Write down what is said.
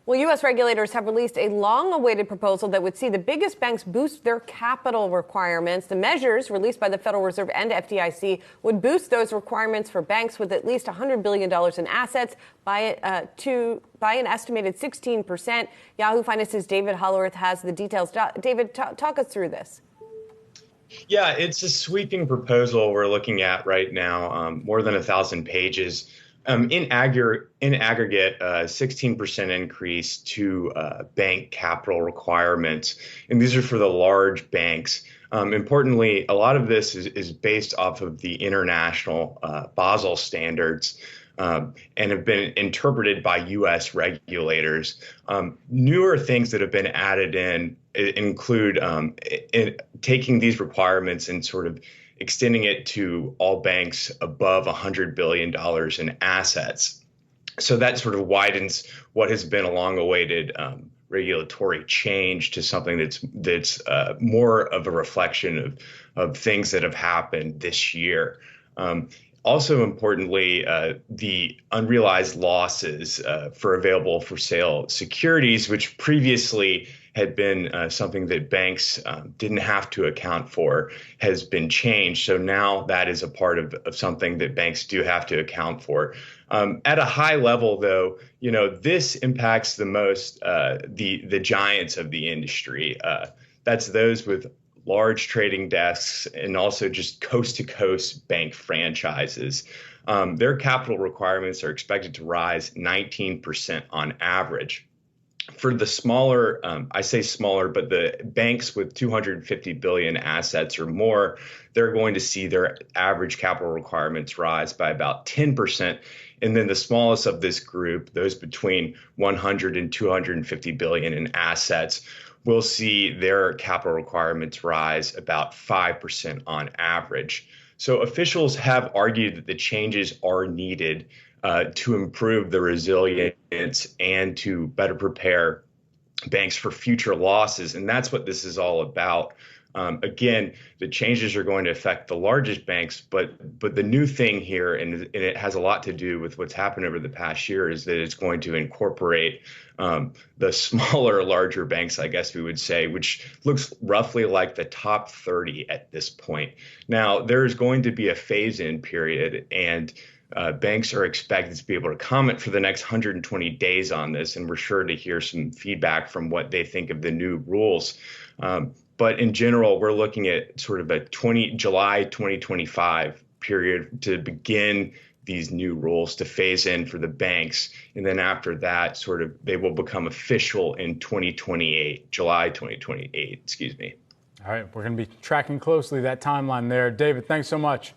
Well, U.S. regulators have released a long-awaited proposal that would see the biggest banks boost their capital requirements. The measures, released by the Federal Reserve and FDIC, would boost those requirements for banks with at least $100 billion in assets by an estimated 16%. Yahoo Finance's David Hollerith has the details. David, talk us through this. Yeah, it's a sweeping proposal we're looking at right now, more than 1,000 pages. In aggregate, 16% increase to bank capital requirements, and these are for the large banks. Importantly, a lot of this is based off of the international Basel standards. And have been interpreted by U.S. regulators. Newer things that have been added in include taking these requirements and sort of extending it to all banks above $100 billion in assets. So that sort of widens what has been a long-awaited regulatory change to something that's more of a reflection of things that have happened this year. Also importantly, the unrealized losses for available for sale securities, which previously had been something that banks didn't have to account for, has been changed. So now that is a part of something that banks do have to account for. At a high level, though, this impacts the most the giants of the industry. That's those with large trading desks and also just coast-to-coast bank franchises. Their capital requirements are expected to rise 19% on average. For the smaller, I say smaller, but the banks with 250 billion assets or more, they're going to see their average capital requirements rise by about 10%. And then the smallest of this group, those between 100 and 250 billion in assets, will see their capital requirements rise about 5% on average. So officials have argued that the changes are needed to improve the resilience and to better prepare banks for future losses. And that's what this is all about. Again, the changes are going to affect the largest banks, but the new thing here, and it has a lot to do with what's happened over the past year, is that it's going to incorporate the smaller, larger banks, I guess we would say, which looks roughly like the top 30 at this point. Now, there's going to be a phase-in period, and banks are expected to be able to comment for the next 120 days on this, and we're sure to hear some feedback from what they think of the new rules. But in general, we're looking at sort of a July 2025 period to begin these new rules to phase in for the banks. And then after that, sort of they will become official in 2028, July 2028, excuse me. All right, we're going to be tracking closely that timeline there. David, thanks so much.